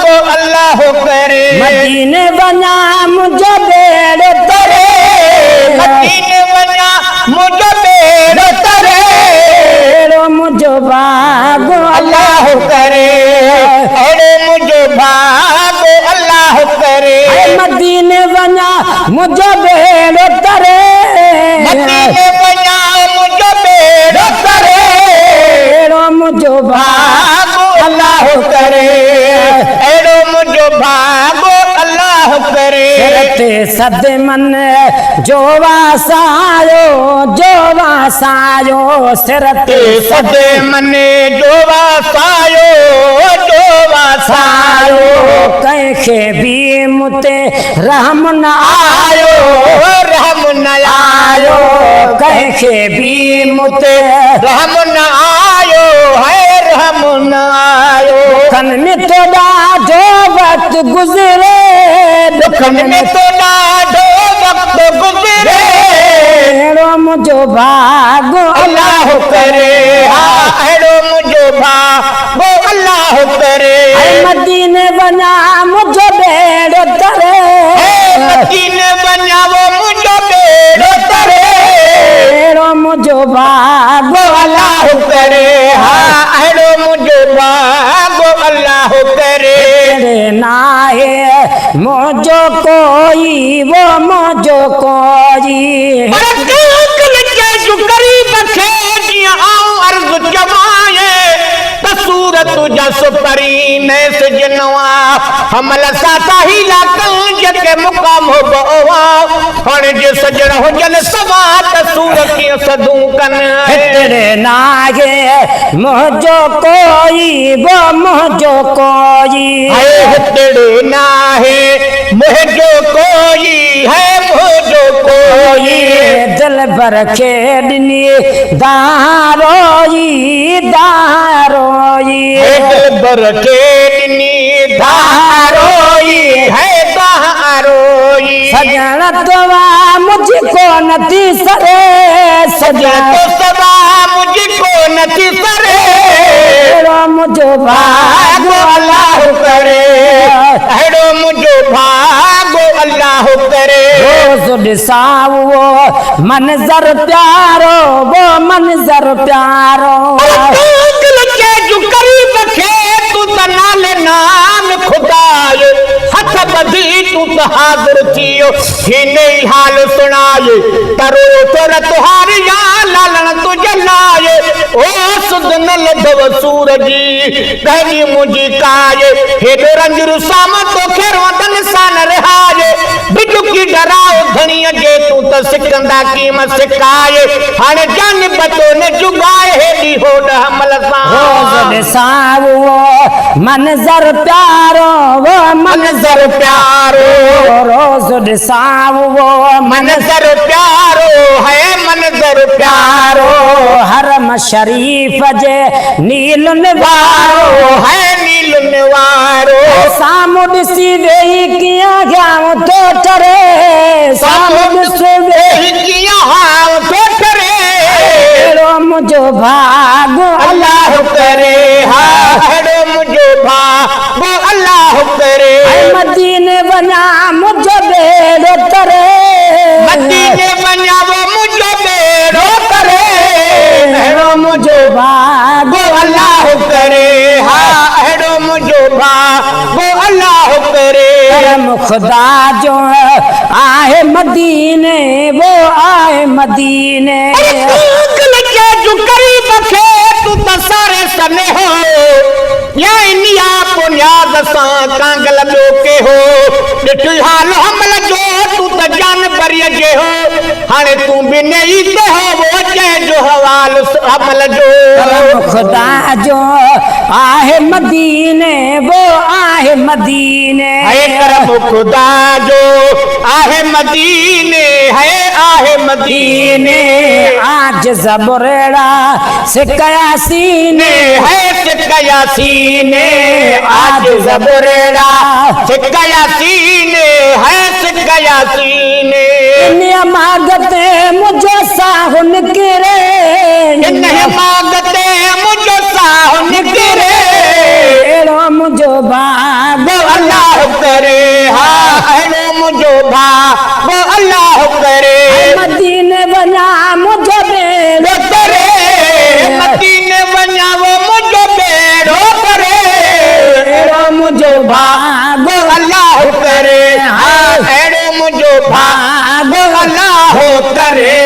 वो अल्लाह करे। मदीने वञा मुंहिंजो बेड़ो तरे, मदीने वञा मुंहिंजो बेड़ो तरे, अहिड़ो मुंहिंजो भाॻो अल्लाह करे, अहिड़ो मुंहिंजो भाॻो अल्लाह करे। मदीने वञा मुंहिंजो बेड़ो तरे, मदीने वञा मुंहिंजो बेड़ो तरे, अहिड़ो मुंहिंजो भाॻो अल्लाह करे, अहिड़ो मुंहिंजो भाॻो अल्लाह करे। ते सदमन जो वासायो, जो वासायो सिर ते सदमन जो वासायो, जो वासायो, कंहिंखे बि मूंते रहम न आयो, रहम न आयो, कंहिंखे बि मूंते रहम न आयो, है रहम न आयो। दुखन में तो ॾाढो वक़्तु गुज़रे, दुखन में तो ॾाढो वक़्तु गुज़रे, अहिड़ो मुंहिंजो भाॻो अल्लाह करे। हा अहिड़ो मुंहिंजो भाॻो अल्लाह करे। मदीने वञा मुंहिंजो बेड़ो तरे, मदीने वञा वो मुंहिंजो बेड़ो तरे, अहिड़ो मुंहिंजो भाॻो अल्लाह करे। हा अहिड़ो मुंहिंजो भाॻो अल्लाह करे। नाहे मुंहिंजो कोई, वो मुंहिंजो कोई, गरीब खे जीअं आऊं अर्ज़ु चवाए त सूरत जस परी नेस जिनवा हमल साता ही लाकन जके मुकाम हो बवा हाणे जे सजण हुजन सवा त सूरत कीअं सदूं कन। हितड़े नाहे मुंहिंजो कोई, वो मुंहिंजो कोई, हितड़े नाहे मुंहिंजो कोई, है मुंहिंजो कोई, दिल भर खे ॾिनी दारोई, दारोई, दिल भर खे ॾिनी दारोई, है दारोई। सजण तवा मुझको नथी सरे, सजण तो सवा मुझको नथी सरे, अहिड़ो मुंहिंजो भाॻो अल्लाह करे, अहिड़ो मुंहिंजो भाॻो अल्लाह करे। रोज़ ॾिसां वो मंज़र प्यारो, वो मंज़र प्यारो, गरीब खे तू त नाले नाम खुदाए हथ ॿधी तू त हाज़िर थियो हिन ई हाल सुणाए तरो तोर तुहारी या लालण तुझे लाए ओ सुध न लधव सूरजी कहनी मुंहिंजी काए हेॾो रंजरू साम तोखे रोदन सां न रिहाए बिडुकी डराओ धणीअ जे तू त सिकंदा कीम सिकाए हाणे जान बचो न जुगाए हेॾी होड़ हमल सां। रोज़ ॾिसां वो मंज़र प्यारो, वो मंज़र प्यारो, रोज़ ॾिसां वो मंज़र प्यारो, है मंज़र प्यारो, हरम शरीफ़ जे नीलुनि वारो, है नीलुनि वारो, साम्हूं ॾिसी वेही कीअं ॻाऊं थो टरे, साम्हूं ॾिसी वेही कीअं हाव थो टरे, अहिड़ो मुंहिंजो भाॻो अल्लाह करे। हा अहिड़ो मुंहिंजो भाॻो अल्लाह करे। मदीने वञा मुंहिंजो बेड़ो तरे, मदीने वञा वो मुंहिंजो बेड़ो तरे, अहिड़ो मुंहिंजो भाॻो अल्लाह करे। हा अहिड़ो मुंहिंजो भाॻो अल्लाह करे। करम खुदा जो आहे मदीने, वो आहे मदीने, गरीब खे तू त सारे सने हो या इनिया पुन्याद सां कांगल ॿियो के हो ॾिठ हाल हमल जो तू त जान बरीअ जे हो हाणे तू बि नई ते हो वो जो हवाल हमल जो। करम खुदा जो आहे मदीने, वो आहे मदीने, है करम खुदा जो आहे मदीने, है आहे मदीने, आज ज़बरेड़ा सिकया सीने, है सिकया सीने, आज ज़बरेड़ा सिकया सीने, है सिकया सीने, मागते मुझे साहु निकिरे, मागते मुझे साहु निकिरे, अहिड़ो मुंहिंजो भाॻो मुझो भागो अल्लाह करे, हाँ अड़े मुझो भाग अल्लाह करे।